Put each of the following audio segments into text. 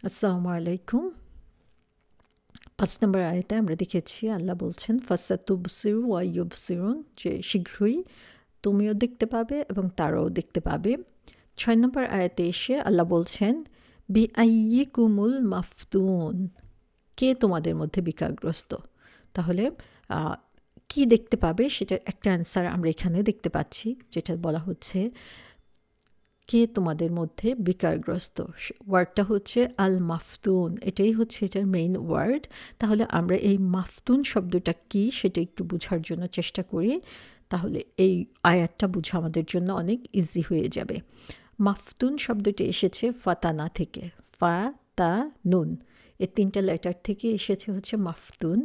আসসালামু আলাইকুম। ৫ নম্বর আয়াতে আমরা দেখেছি আল্লাহ বলছেন ফাসাতুবসিরু ওয়া ইউবসিরুন, যে শীঘ্রই তুমিও দেখতে পাবে এবং তারাও দেখতে পাবে। ৬ নম্বর আয়াতে এসে আল্লাহ বলছেন বিআইয়িকুমুল মাফতুন, কে তোমাদের মধ্যে বিকারগ্রস্ত। তাহলে কি দেখতে পাবে সেটার একটা অ্যান্সার আমরা এখানে দেখতে পাচ্ছি, যেটা বলা হচ্ছে কে তোমাদের মধ্যে বিকারগ্রস্ত। ওয়ার্ডটা হচ্ছে আল মাফতুন, এটাই হচ্ছে এটার মেইন ওয়ার্ড। তাহলে আমরা এই মাফতুন শব্দটা কি সেটা একটু বোঝার জন্য চেষ্টা করি, তাহলে এই আয়াতটা বোঝা আমাদের জন্য অনেক ইজি হয়ে যাবে। মাফতুন শব্দটি এসেছে ফাতানা থেকে, ফাতানুন, এই ৩টা লেটার থেকে এসেছে হচ্ছে মাফতুন।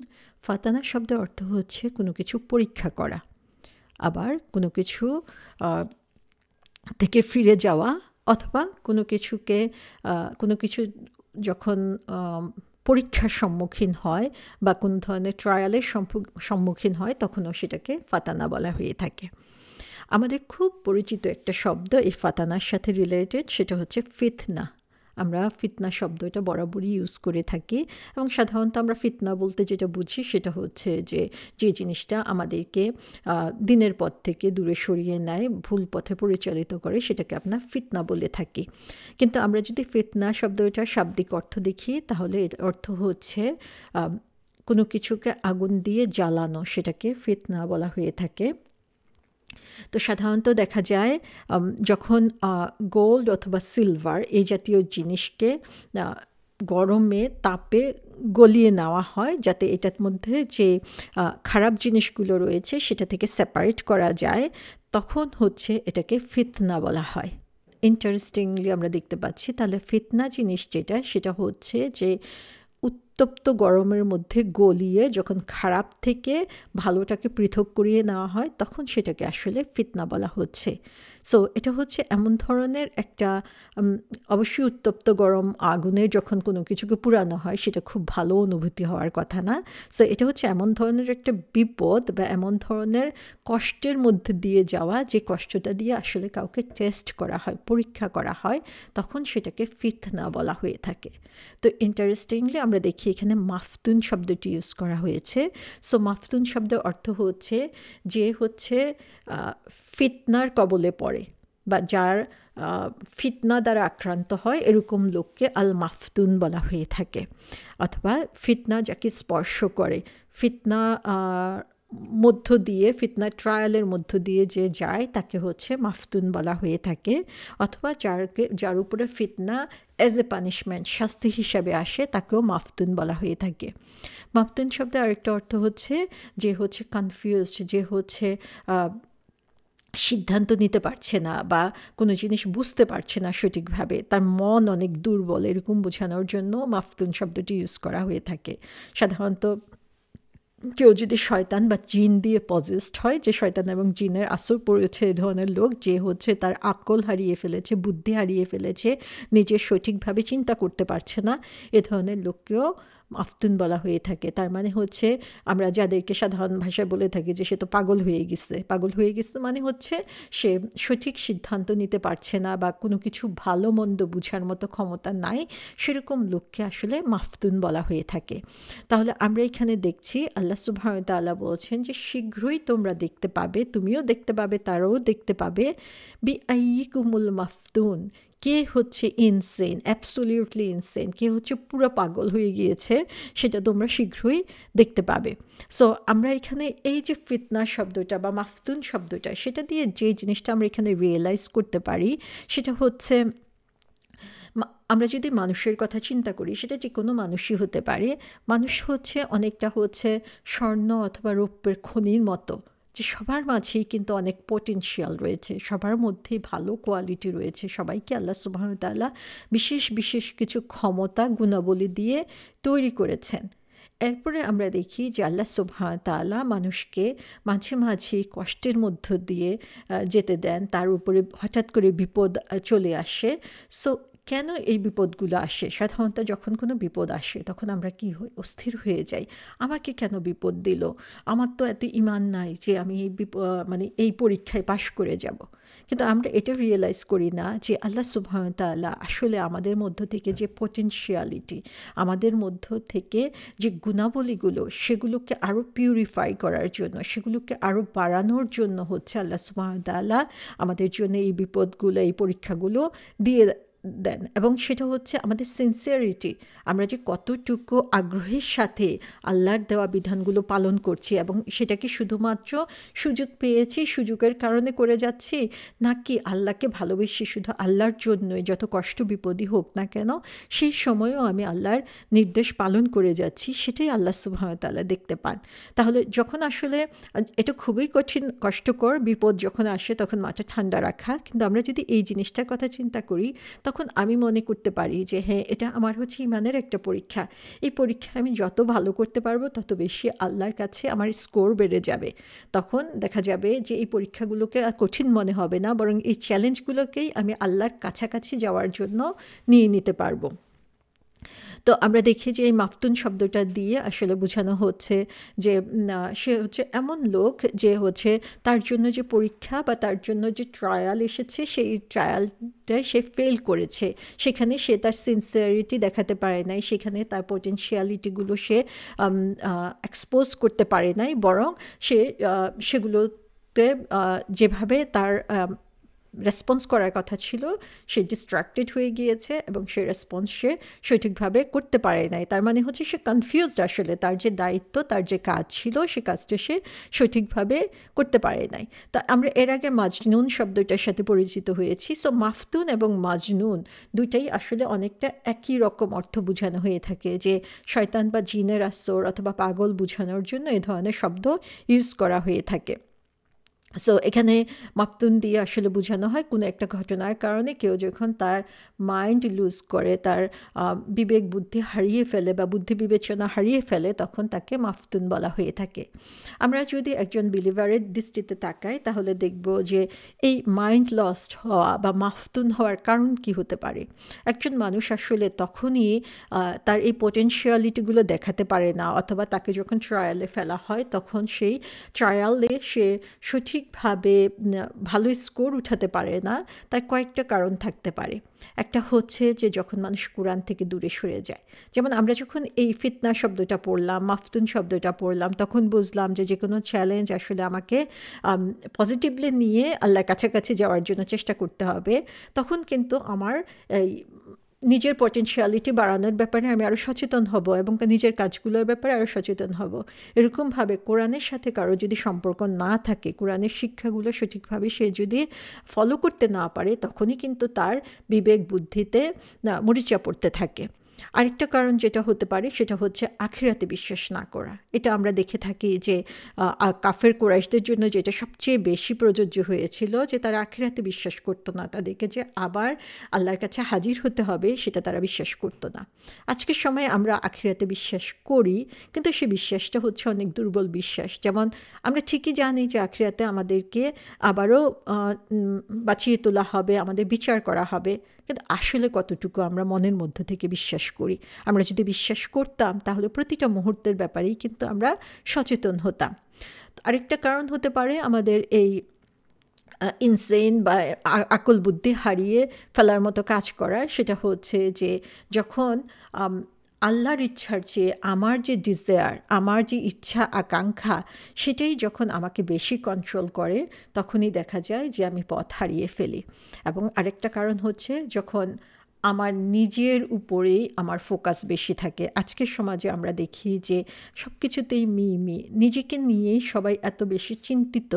ফাতানা শব্দের অর্থ হচ্ছে কোনো কিছু পরীক্ষা করা, আবার কোনো কিছু থেকে ফিরে যাওয়া, অথবা কোনো কিছু যখন পরীক্ষার সম্মুখীন হয় বা কোনো ধরনের ট্রায়ালের সম্মুখীন হয় তখনও সেটাকে ফাতানা বলা হয়ে থাকে। আমাদের খুব পরিচিত একটা শব্দ এই ফাতানার সাথে রিলেটেড, সেটা হচ্ছে ফিতনা। আমরা ফিতনা শব্দটা বরাবরই ইউজ করে থাকি, এবং সাধারণত আমরা ফিতনা বলতে যেটা বুঝি সেটা হচ্ছে যে জিনিসটা আমাদেরকে দিনের পথ থেকে দূরে সরিয়ে নেয়, ভুল পথে পরিচালিত করে, সেটাকে আমরা ফিতনা বলে থাকি। কিন্তু আমরা যদি ফিতনা শব্দটার শাব্দিক অর্থ দেখি তাহলে এর অর্থ হচ্ছে কোনো কিছুকে আগুন দিয়ে জ্বালানো, সেটাকে ফিতনা বলা হয়ে থাকে। তো সাধারণত দেখা যায় যখন গোল্ড অথবা সিলভার এই জাতীয় জিনিসকে গরমে তাপে গলিয়ে নেওয়া হয় যাতে এটার মধ্যে যে খারাপ জিনিসগুলো রয়েছে সেটা থেকে সেপারেট করা যায়, তখন হচ্ছে এটাকে ফিতনা বলা হয়। ইন্টারেস্টিংলি আমরা দেখতে পাচ্ছি তাহলে ফিতনা জিনিস যেটা, সেটা হচ্ছে যে উত্তপ্ত গরমের মধ্যে গলিয়ে যখন খারাপ থেকে ভালোটাকে পৃথক করিয়ে নেওয়া হয় তখন সেটাকে আসলে ফিতনা বলা হচ্ছে। সো এটা হচ্ছে এমন ধরনের একটা অবশ্যই উত্তপ্ত গরম আগুনে যখন কোনো কিছুকে পুরানো হয় সেটা খুব ভালো অনুভূতি হওয়ার কথা না। সো এটা হচ্ছে এমন ধরনের একটা বিপদ বা এমন ধরনের কষ্টের মধ্যে দিয়ে যাওয়া, যে কষ্টটা দিয়ে আসলে কাউকে টেস্ট করা হয়, পরীক্ষা করা হয়, তখন সেটাকে ফিতনা বলা হয়ে থাকে। তো ইন্টারেস্টিংলি আমরা দেখি এখানে মাফতুন শব্দটি ইউজ করা হয়েছে। সো মাফতুন শব্দের অর্থ হচ্ছে যে হচ্ছে ফিতনার কবলে পড়ে বা যার ফিতনা দ্বারা আক্রান্ত হয়, এরকম লোককে আল মাফতুন বলা হয়ে থাকে। অথবা ফিতনা যাকে স্পর্শ করে, ফিতনা মধ্য দিয়ে, ফিতনা ট্রায়ালের মধ্য দিয়ে যে যায় তাকে হচ্ছে মাফতুন বলা হয়ে থাকে। অথবা যার উপরে ফিতনা অ্যাজ এ পানিশমেন্ট, শাস্তি হিসাবে আসে, তাকেও মাফতুন বলা হয়ে থাকে। মাফতুন শব্দের আরেকটা অর্থ হচ্ছে যে হচ্ছে কনফিউজড, যে হচ্ছে সিদ্ধান্ত নিতে পারছে না বা কোনো জিনিস বুঝতে পারছে না সঠিকভাবে, তার মন অনেক দুর্বল, এরকম বোঝানোর জন্য মাফতুন শব্দটি ইউজ করা হয়ে থাকে। সাধারণত কেউ যদি শয়তান বা জিন দিয়ে পজেসড হয়, যে শয়তান এবং জিনের আসর পড়েছে এ ধরনের লোক, যে হচ্ছে তার আকল হারিয়ে ফেলেছে, বুদ্ধি হারিয়ে ফেলেছে, নিজে সঠিকভাবে চিন্তা করতে পারছে না, এ ধরনের লোককেও মাফতুন বলা হয়ে থাকে। তার মানে হচ্ছে আমরা যাদেরকে সাধারণ ভাষায় বলে থাকি যে সে তো পাগল হয়ে গেছে, পাগল হয়ে গেছে মানে হচ্ছে সে সঠিক সিদ্ধান্ত নিতে পারছে না বা কোনো কিছু ভালো মন্দ বুঝার মতো ক্ষমতা নাই, সেরকম লোককে আসলে মাফতুন বলা হয়ে থাকে। তাহলে আমরা এখানে দেখছি আল্লাহ সুবহানাহু ওয়া তাআলা বলছেন যে শীঘ্রই তোমরা দেখতে পাবে, তুমিও দেখতে পাবে, তারাও দেখতে পাবে। বিআইয়িকুমুল মাফতুন, কে হচ্ছে ইনসেন, অ্যাবসলিউটলি ইনসেন, কে হচ্ছে পুরো পাগল হয়ে গিয়েছে, সেটা তোমরা শীঘ্রই দেখতে পাবে। সো আমরা এখানে এই যে ফিতনা শব্দটা বা মাফতুন শব্দটা, সেটা দিয়ে যে জিনিসটা আমরা এখানে রিয়েলাইজ করতে পারি সেটা হচ্ছে, আমরা যদি মানুষের কথা চিন্তা করি, সেটা যে কোনো মানুষই হতে পারে। মানুষ হচ্ছে অনেকটা হচ্ছে স্বর্ণ অথবা রৌপ্যের খনির মতো, যে সবার মাঝেই কিন্তু অনেক পোটেনশিয়াল রয়েছে, সবার মধ্যেই ভালো কোয়ালিটি রয়েছে, সবাইকে আল্লাহ সুবহানাহু ওয়া তাআলা বিশেষ বিশেষ কিছু ক্ষমতা, গুণাবলী দিয়ে তৈরি করেছেন। এরপরে আমরা দেখি যে আল্লাহ সুবহানাহু ওয়া তাআলা মানুষকে মাঝে মাঝে কষ্টের মধ্য দিয়ে যেতে দেন, তার উপরে হঠাৎ করে বিপদ চলে আসে। সো কেন এই বিপদগুলো আসে? সাধারণত যখন কোনো বিপদ আসে তখন আমরা কি হই? অস্থির হয়ে যাই। আমাকে কেন বিপদ দিল? আমার তো এত ঈমান নাই যে আমি এই মানে এই পরীক্ষায় পাশ করে যাব। কিন্তু আমরা এটা রিয়ালাইজ করি না যে আল্লাহ সুবহানাহু ওয়া তাআলা আসলে আমাদের মধ্য থেকে যে পটেনশিয়ালিটি, আমাদের মধ্য থেকে যে গুণাবলীগুলো, সেগুলোকে আরও পিউরিফাই করার জন্য, সেগুলোকে আরও বাড়ানোর জন্য হচ্ছে আল্লাহ সুবহানাহু ওয়া তাআলা আমাদের জন্য এই বিপদগুলো, এই পরীক্ষাগুলো দিয়ে দেন। এবং সেটা হচ্ছে আমাদের সিনসিয়ারিটি, আমরা যে কতটুকু আগ্রহের সাথে আল্লাহর দেওয়া বিধানগুলো পালন করছি, এবং সেটা কি শুধুমাত্র সুযোগ পেয়েছি, সুযোগের কারণে করে যাচ্ছি, নাকি আল্লাহকে ভালোবেসে শুধু আল্লাহর জন্যই যত কষ্ট বিপদই হোক না কেন সেই সময়েও আমি আল্লাহর নির্দেশ পালন করে যাচ্ছি, সেটাই আল্লাহ সুবহানাহু ওয়া তাআলা দেখতে পান। তাহলে যখন আসলে এটা খুবই কষ্টকর বিপদ যখন আসে তখন মাথা ঠান্ডা রাখা, কিন্তু আমরা যদি এই জিনিসটার কথা চিন্তা করি তখন আমি মনে করতে পারি যে হ্যাঁ, এটা আমার হচ্ছে ইমানের একটা পরীক্ষা। এই পরীক্ষায় আমি যত ভালো করতে পারবো তত বেশি আল্লাহর কাছে আমার স্কোর বেড়ে যাবে। তখন দেখা যাবে যে এই পরীক্ষাগুলোকে আর কঠিন মনে হবে না, বরং এই চ্যালেঞ্জগুলোকেই আমি আল্লাহর কাছাকাছি যাওয়ার জন্য নিয়ে নিতে পারবো। তো আমরা দেখি যে এই মাফতুন শব্দটা দিয়ে আসলে বোঝানো হচ্ছে যে সে হচ্ছে এমন লোক যে হচ্ছে তার জন্য যে পরীক্ষা বা তার জন্য যে ট্রায়াল এসেছে, সেই ট্রায়ালটায় সে ফেল করেছে, সেখানে সে তার সিনসিয়ারিটি দেখাতে পারে নাই, সেখানে তার পোটেনশিয়ালিটিগুলো সে এক্সপোজ করতে পারে নাই, বরং সে সেগুলোতে যেভাবে তার রেসপন্স করার কথা ছিল সে ডিস্ট্র্যাক্টেড হয়ে গিয়েছে এবং সে রেসপন্স সে সঠিকভাবে করতে পারে নাই। তার মানে হচ্ছে সে কনফিউজড, আসলে তার যে দায়িত্ব, তার যে কাজ ছিল, সে কাজটা সে সঠিকভাবে করতে পারে নাই। তা আমরা এর আগে মাজনুন শব্দটার সাথে পরিচিত হয়েছি। সো মাফতুন এবং মাজনুন দুইটাই আসলে অনেকটা একই রকম অর্থ বোঝানো হয়ে থাকে, যে শয়তান বা জিনের আসর অথবা পাগল বোঝানোর জন্য এই ধরনের শব্দ ইউজ করা হয়ে থাকে। সো এখানে মাফতুন দিয়ে আসলে বোঝানো হয় কোনো একটা ঘটনার কারণে কেউ যখন তার মাইন্ড লুজ করে, তার বিবেক বুদ্ধি হারিয়ে ফেলে বা বুদ্ধি বিবেচনা হারিয়ে ফেলে, তখন তাকে মাফতুন বলা হয়ে থাকে। আমরা যদি একজন বিলিভারের দৃষ্টিতে তাকাই তাহলে দেখব যে এই মাইন্ড লস্ট হওয়া বা মাফতুন হওয়ার কারণ কি হতে পারে। একজন মানুষ আসলে তখনই তার এই পোটেনশিয়ালিটিগুলো দেখাতে পারে না, অথবা তাকে যখন ট্রায়ালে ফেলা হয় তখন সেই ট্রায়ালে সে সঠিকভাবে ভালো স্কোর উঠাতে পারে না। তার কয়েকটা কারণ থাকতে পারে। একটা হচ্ছে যে যখন মানুষ কোরআন থেকে দূরে সরে যায়, যেমন আমরা যখন এই ফিতনা শব্দটা পড়লাম, মাফতুন শব্দটা পড়লাম, তখন বুঝলাম যে যে কোনো চ্যালেঞ্জ আসলে আমাকে পজিটিভলি নিয়ে আল্লাহর কাছাকাছি যাওয়ার জন্য চেষ্টা করতে হবে। তখন কিন্তু আমার নিজের পটেনশিয়ালিটি বাড়ানোর ব্যাপারে আমি আরও সচেতন হব এবং নিজের কাজগুলোর ব্যাপারে আরও সচেতন হব। এরকমভাবে কোরআনের সাথে কারো যদি সম্পর্ক না থাকে, কোরআনের শিক্ষাগুলো সঠিকভাবে সে যদি ফলো করতে না পারে, তখনই কিন্তু তার বিবেক বুদ্ধিতে মরিচা পড়তে থাকে। আরেকটা কারণ যেটা হতে পারে সেটা হচ্ছে আখিরাতে বিশ্বাস না করা। এটা আমরা দেখে থাকি যে কাফের কুরাইশদের জন্য যেটা সবচেয়ে বেশি প্রযোজ্য হয়েছিল, যে তারা আখিরাতে বিশ্বাস করতো না, তাদেরকে যে আবার আল্লাহর কাছে হাজির হতে হবে সেটা তারা বিশ্বাস করতো না। আজকের সময় আমরা আখিরাতে বিশ্বাস করি, কিন্তু সে বিশ্বাসটা হচ্ছে অনেক দুর্বল বিশ্বাস। যেমন আমরা ঠিকই জানি যে আখিরাতে আমাদেরকে আবারও বাঁচিয়ে তোলা হবে, আমাদের বিচার করা হবে, কিন্তু আসলে কতটুকু আমরা মনের মধ্য থেকে বিশ্বাস করি। আমরা যদি বিশ্বাস করতাম তাহলে প্রতিটা মুহূর্তের ব্যাপারেই কিন্তু আমরা সচেতন হতাম। আরেকটা কারণ হতে পারে আমাদের এই ইনসেন বা আকল বুদ্ধি হারিয়ে ফেলার মতো কাজ করা। সেটা হচ্ছে যে যখন আল্লাহর ইচ্ছার চেয়ে আমার যে ডিজায়ার, আমার যে ইচ্ছা আকাঙ্ক্ষা, সেটাই যখন আমাকে বেশি কন্ট্রোল করে, তখনই দেখা যায় যে আমি পথ হারিয়ে ফেলি। এবং আরেকটা কারণ হচ্ছে যখন আমার নিজের উপরেই আমার ফোকাস বেশি থাকে। আজকের সমাজে আমরা দেখি যে সব কিছুতেই নিজেকে নিয়েই সবাই এত বেশি চিন্তিত,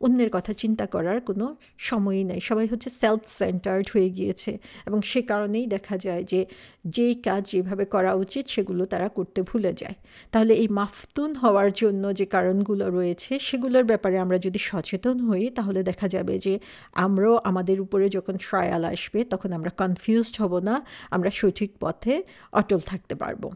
অন্যের কথা চিন্তা করার কোনো সময়ই নেই। সবাই হচ্ছে সেলফ সেন্টার্ড হয়ে গিয়েছে, এবং সে কারণেই দেখা যায় যে যেই কাজ যেভাবে করা উচিত সেগুলো তারা করতে ভুলে যায়। তাহলে এই মাফতুন হওয়ার জন্য যে কারণগুলো রয়েছে সেগুলোর ব্যাপারে আমরা যদি সচেতন হই, তাহলে দেখা যাবে যে আমরাও আমাদের উপরে যখন ট্রায়াল আসবে তখন আমরা কনফিউজড হব না, আমরা সঠিক পথে অটল থাকতে পারবো।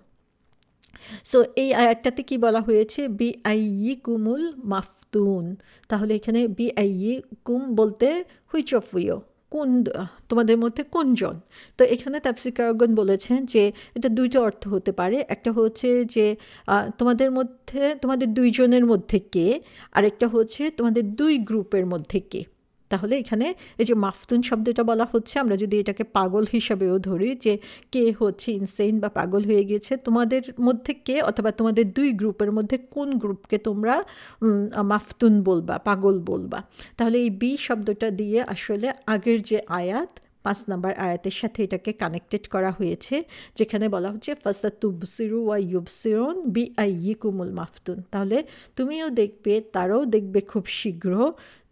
সো এই আয়াতটাতে কি বলা হয়েছে? বিআইয়িকুমুল মাফতুন। তাহলে এখানে বিআইয়িকুম বলতে হুইচ অফ ইউ, কোন তোমাদের মধ্যে কোনজন। তো এখানে তাফসীরকারগণ বলেছেন যে এটা দুইটা অর্থ হতে পারে। একটা হচ্ছে যে তোমাদের মধ্যে, তোমাদের দুইজনের মধ্যে কে, আরেকটা হচ্ছে তোমাদের দুই গ্রুপের মধ্যে কে। তাহলে এখানে এই যে মাফতুন শব্দটা বলা হচ্ছে, আমরা যদি এটাকে পাগল হিসাবেও ধরি, যে কে হচ্ছে ইনসেইন বা পাগল হয়ে গেছে, তোমাদের মধ্যে কে অথবা তোমাদের দুই গ্রুপের মধ্যে কোন গ্রুপকে তোমরা মাফতুন বলবা, পাগল বলবা। তাহলে এই বি শব্দটা দিয়ে আসলে আগের যে আয়াত 5 নম্বর আয়াতের সাথে এটাকে কানেক্টেড করা হয়েছে, যেখানে বলা হচ্ছে ফাসাতুবসিরু ওয়া ইউবসিরুন বিআইয়িকুমুল মাফতুন। তাহলে তুমিও দেখবে, তারাও দেখবে খুব শীঘ্র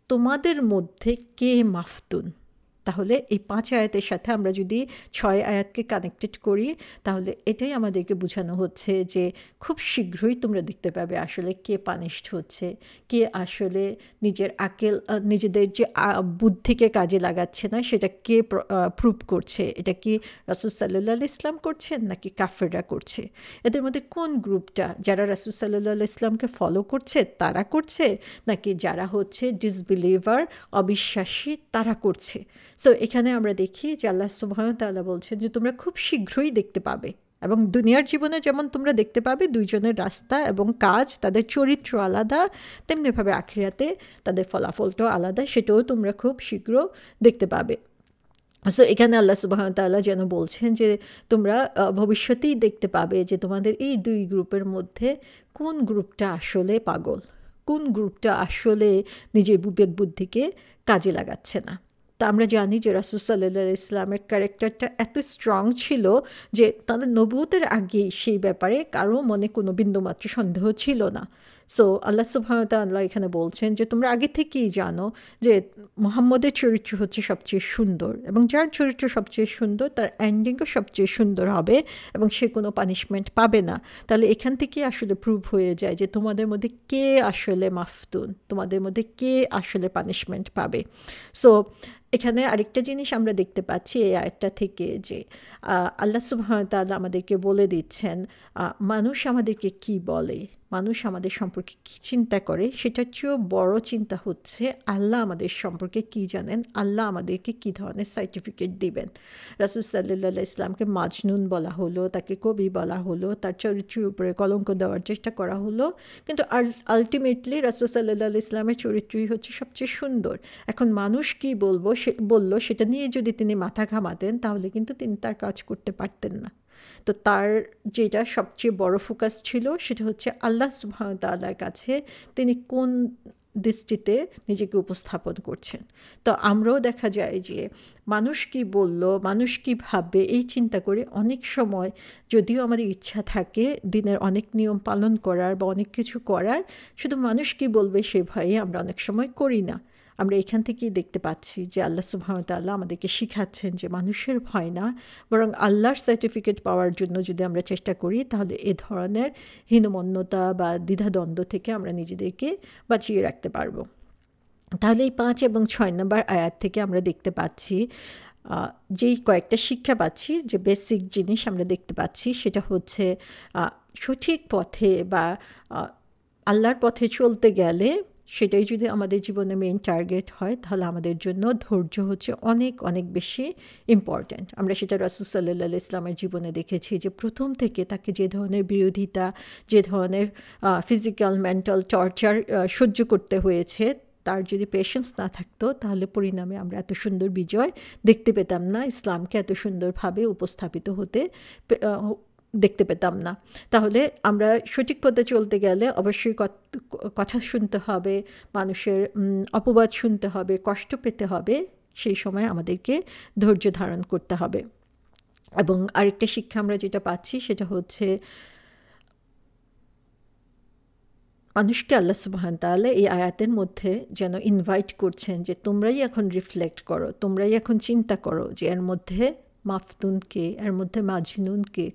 তোমাদের মধ্যে কে মাফতুন। তাহলে এই 5 আয়াতের সাথে আমরা যদি 6 আয়াতকে কানেক্টেড করি, তাহলে এটাই আমাদেরকে বোঝানো হচ্ছে যে খুব শীঘ্রই তোমরা দেখতে পাবে আসলে কে পানিশড হচ্ছে, কে আসলে নিজেদের যে বুদ্ধিকে কাজে লাগাচ্ছে না সেটা কে প্রুভ করছে। এটা কি রাসূল সাল্লাল্লাহু আলাইহি ইসলাম করছেন নাকি কাফেররা করছে? এদের মধ্যে কোন গ্রুপটা, যারা রাসূল সাল্লাল্লাহু আলাইহি ইসলামকে ফলো করছে তারা করছে, নাকি যারা হচ্ছে ডিসবিলিভার, অবিশ্বাসী, তারা করছে? সো এখানে আমরা দেখি যে আল্লাহ সুবহানাহু ওয়া তাআলা বলছেন যে তোমরা খুব শীঘ্রই দেখতে পাবে, এবং দুনিয়ার জীবনে যেমন তোমরা দেখতে পাবে দুইজনের রাস্তা এবং কাজ, তাদের চরিত্র আলাদা, তেমনিভাবে আখিরাতে তাদের ফলাফলটাও আলাদা, সেটাও তোমরা খুব শীঘ্র দেখতে পাবে। সো এখানে আল্লাহ সুবহানাহু ওয়া তাআলা যেন বলছেন যে তোমরা ভবিষ্যতেই দেখতে পাবে যে তোমাদের এই দুই গ্রুপের মধ্যে কোন গ্রুপটা আসলে পাগল, কোন গ্রুপটা আসলে নিজের বিবেক বুদ্ধিকে কাজে লাগাচ্ছে না। তা আমরা জানি যে রাসূল সাল্লাল্লাহু আলাইহি ইসলামের ক্যারেক্টারটা এত স্ট্রং ছিল যে তাদের নবুয়তের আগেই সেই ব্যাপারে কারো মনে কোনো বিন্দুমাত্র সন্দেহ ছিল না। সো আল্লাহ সুবহানাহু ওয়া তাআলা এখানে বলছেন যে তোমরা আগে থেকেই জানো যে মুহাম্মদের চরিত্র হচ্ছে সবচেয়ে সুন্দর, এবং যার চরিত্র সবচেয়ে সুন্দর তার এন্ডিংও সবচেয়ে সুন্দর হবে এবং সে কোনো পানিশমেন্ট পাবে না। তাহলে এখান থেকে আসলে প্রুভ হয়ে যায় যে তোমাদের মধ্যে কে আসলে মাফতুন, তোমাদের মধ্যে কে আসলে পানিশমেন্ট পাবে। সো এখানে আরেকটা জিনিস আমরা দেখতে পাচ্ছি এই আয়াতটা থেকে, যে আল্লাহ সুবহানাহু ওয়া তাআলা আমাদেরকে বলে দিচ্ছেন মানুষ আমাদেরকে কি বলে, মানুষ আমাদের সম্পর্কে কী চিন্তা করে, সেটার চেয়েও বড় চিন্তা হচ্ছে আল্লাহ আমাদের সম্পর্কে কি জানেন, আল্লাহ আমাদেরকে কী ধরনের সার্টিফিকেট দিবেন। রাসূল সাল্লাল্লাহু আলাইহি ইসলামকে মাজনুন বলা হলো, তাকে কবি বলা হলো, তার চরিত্রের উপরে কলঙ্ক দেওয়ার চেষ্টা করা হলো, কিন্তু আলটিমেটলি রাসূল সাল্লাল্লাহু আলাইহি ইসলামের চরিত্রই হচ্ছে সবচেয়ে সুন্দর। এখন মানুষ কি বললো সেটা নিয়ে যদি তিনি মাথা ঘামাতেন, তাহলে কিন্তু তিনি তার কাজ করতে পারতেন না। তো তার যেটা সবচেয়ে বড় ফোকাস ছিল সেটা হচ্ছে আল্লাহ সুবহানাহু ওয়া তাআলার কাছে তিনি কোন দৃষ্টিতে নিজেকে উপস্থাপন করছেন। তো আমরাও দেখা যায় যে মানুষ কি বলল, মানুষ কি ভাববে, এই চিন্তা করে অনেক সময় যদিও আমাদের ইচ্ছা থাকে দিনের অনেক নিয়ম পালন করার বা অনেক কিছু করার, শুধু মানুষ কি বলবে সে ভয়ে আমরা অনেক সময় করি না। আমরা এখান থেকেই দেখতে পাচ্ছি যে আল্লাহ সুবহানাহু ওয়া তাআলা আমাদেরকে শিখাচ্ছেন যে মানুষের ভয় না, বরং আল্লাহর সার্টিফিকেট পাওয়ার জন্য যদি আমরা চেষ্টা করি, তাহলে এ ধরনের হীনমন্যতা বা দ্বিধাদ্বন্দ্ব থেকে আমরা নিজেদেরকে বাঁচিয়ে রাখতে পারবো। তাহলে এই 5 এবং 6 নম্বর আয়াত থেকে আমরা দেখতে পাচ্ছি, যেই কয়েকটা শিক্ষা পাচ্ছি, যে বেসিক জিনিস আমরা দেখতে পাচ্ছি, সেটা হচ্ছে সঠিক পথে বা আল্লাহর পথে চলতে গেলে, সেটাই যদি আমাদের জীবনে মেইন টার্গেট হয়, তাহলে আমাদের জন্য ধৈর্য হচ্ছে অনেক অনেক বেশি ইম্পর্ট্যান্ট। আমরা সেটা রাসূল সাল্লাল্লাহু আলাইহি ইসলামের জীবনে দেখেছি যে প্রথম থেকে তাকে যে ধরনের বিরোধিতা, যে ধরনের ফিজিক্যাল মেন্টাল টর্চার সহ্য করতে হয়েছে, তার যদি পেশেন্স না থাকতো, তাহলে পরিণামে আমরা এত সুন্দর বিজয় দেখতে পেতাম না, ইসলামকে এত সুন্দরভাবে উপস্থাপিত হতে দেখতে পেতাম না। তাহলে আমরা সঠিক পথে চলতে গেলে অবশ্যই কথা শুনতে হবে, মানুষের অপবাদ শুনতে হবে, কষ্ট পেতে হবে, সেই সময় আমাদেরকে ধৈর্য ধারণ করতে হবে। এবং আরেকটা শিক্ষা আমরা যেটা পাচ্ছি সেটা হচ্ছে মানুষকে আল্লাহ সুবহানাহু ওয়া তাআলা এই আয়াতের মধ্যে যেন ইনভাইট করছেন যে তোমরাই এখন রিফ্লেক্ট করো, তোমরাই এখন চিন্তা করো যে এর মধ্যে মাফতুন কে, এর মধ্যে মাজনুন কে,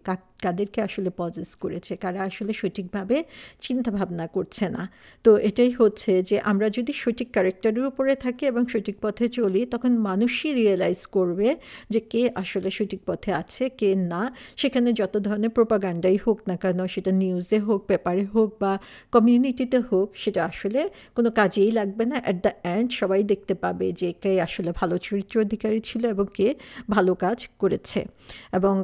কাদেরকে আসলে পজেস করেছে, কারা আসলে সঠিকভাবে চিন্তাভাবনা করছে না। তো এটাই হচ্ছে যে আমরা যদি সঠিক ক্যারেক্টারের উপরে থাকি এবং সঠিক পথে চলি, তখন মানুষই রিয়েলাইজ করবে যে কে আসলে সঠিক পথে আছে, কে না। সেখানে যত ধরনের প্রোপাগান্ডাই হোক না কেন, সেটা নিউজে হোক, পেপারে হোক বা কমিউনিটিতে হোক, সেটা আসলে কোনো কাজেই লাগবে না। অ্যাট দ্য এন্ড সবাই দেখতে পাবে যে কে আসলে ভালো চরিত্র অধিকারী ছিল এবং কে ভালো কাজ করেছে। এবং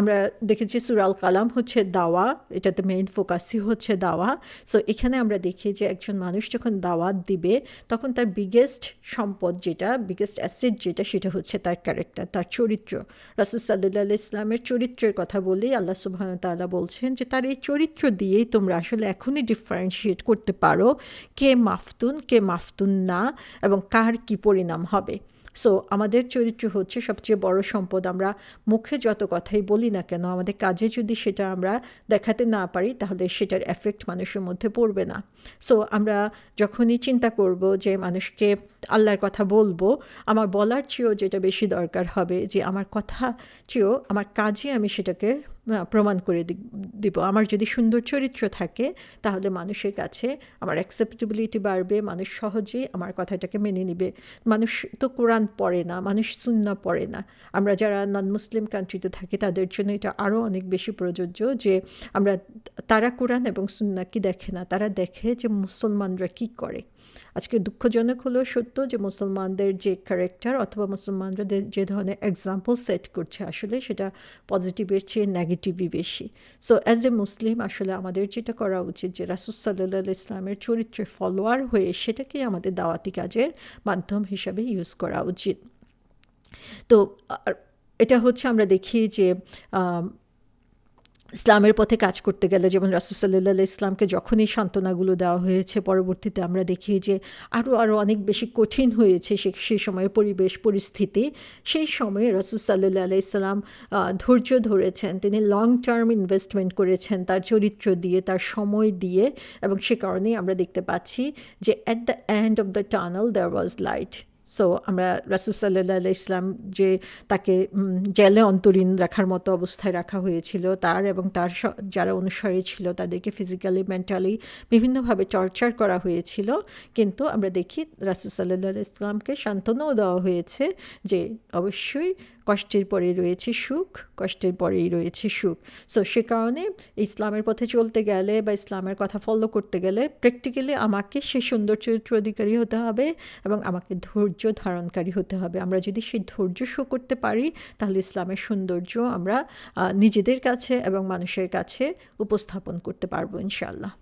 আমরা দেখেছি সূরা আল কালাম হচ্ছে দাওয়া, এটাতে মেইন ফোকাসই হচ্ছে দাওয়া। সো এখানে আমরা দেখি যে একজন মানুষ যখন দাওয়াত দিবে, তখন তার বিগেস্ট সম্পদ যেটা, বিগেস্ট অ্যাসেট যেটা, সেটা হচ্ছে তার ক্যারেক্টার, তার চরিত্র। রাসূল সাল্লাল্লাহু আলাইহি ওয়াসাল্লামের চরিত্রের কথা বলেই আল্লাহ সুবহানাহু ওয়া তাআলা বলছেন যে তার এই চরিত্র দিয়েই তোমরা আসলে এখনই ডিফারেন্সিয়েট করতে পারো কে মাফতুন, কে মাফতুন না, এবং কার কী পরিণাম হবে। সো আমাদের চরিত্র হচ্ছে সবচেয়ে বড় সম্পদ। আমরা মুখে যত কথাই বলি না কেন, আমাদের কাজে যদি সেটা আমরা দেখাতে না পারি, তাহলে সেটার এফেক্ট মানুষের মধ্যে পড়বে না। সো আমরা যখনই চিন্তা করব যে মানুষকে আল্লাহর কথা বলবো, আমার বলার চেয়েও যেটা বেশি দরকার হবে যে আমার কথা চেয়েও আমার কাজে আমি সেটাকে প্রমাণ করে দিব। আমার যদি সুন্দর চরিত্র থাকে, তাহলে মানুষের কাছে আমার অ্যাকসেপ্টেবিলিটি বাড়বে, মানুষ সহজেই আমার কথাটাকে মেনে নেবে। মানুষ তো কোরআন পড়ে না, মানুষ সুন্নাহ পড়ে না। আমরা যারা নন মুসলিম কান্ট্রিতে থাকি, তাদের জন্য এটা আরও অনেক বেশি প্রযোজ্য যে তারা কোরআন এবং সুন্নাহ কি দেখে না, তারা দেখে যে মুসলমানরা কি করে। আজকে দুঃখজনক হলেও সত্য যে মুসলমানদের যে ক্যারেক্টার অথবা মুসলমানরা যে ধরনের এক্সাম্পল সেট করছে, আসলে সেটা পজিটিভের চেয়ে নেগেটিভই বেশি। সো অ্যাজ এ মুসলিম আসলে আমাদের যেটা করা উচিত যে রাসূল সাল্লাল্লাহু আলাইহি ইসলামের চরিত্রের ফলোয়ার হয়ে সেটাকেই আমাদের দাওয়াতি কাজের মাধ্যম হিসাবে ইউজ করা উচিত। তো এটা হচ্ছে আমরা দেখি যে ইসলামের পথে কাজ করতে গেলে, যেমন রাসূল সাল্লাল্লাহু আলাইহি ইসলামকে যখনই সান্ত্বনাগুলো দেওয়া হয়েছে, পরবর্তীতে আমরা দেখি যে আরও অনেক বেশি কঠিন হয়েছে সেই সময়ের পরিবেশ পরিস্থিতি। সেই সময়ে রাসূল সাল্লাল্লাহু আলাইহি ইসলাম ধৈর্য ধরেছেন, তিনি লং টার্ম ইনভেস্টমেন্ট করেছেন তার চরিত্র দিয়ে, তার সময় দিয়ে, এবং সে কারণেই আমরা দেখতে পাচ্ছি যে at the end of the tunnel there was light. So আমরা রাসূল সাল্লাল্লাহু আলাইহি ইসলাম যে তাকে জেলে অন্তরীণ রাখার মতো অবস্থায় রাখা হয়েছিল, তার এবং তার যারা অনুসারী ছিল তাদেরকে ফিজিক্যালি মেন্টালি বিভিন্নভাবে টর্চার করা হয়েছিল, কিন্তু আমরা দেখি রাসূল সাল্লাল্লাহু আলাইহি ইসলামকে সান্ত্বনাও দেওয়া হয়েছে যে অবশ্যই কষ্টের পরেই রয়েছে সুখ, কষ্টের পরেই রয়েছে সুখ। সো সে কারণে ইসলামের পথে চলতে গেলে বা ইসলামের কথা ফলো করতে গেলে প্র্যাকটিক্যালি আমাকে সেই সুন্দর চরিত্র অধিকারী হতে হবে এবং আমাকে ধৈর্য ধারণকারী হতে হবে। আমরা যদি সেই ধৈর্য শো করতে পারি, তাহলে ইসলামের সৌন্দর্য আমরা নিজেদের কাছে এবং মানুষের কাছে উপস্থাপন করতে পারবো ইনশাআল্লাহ।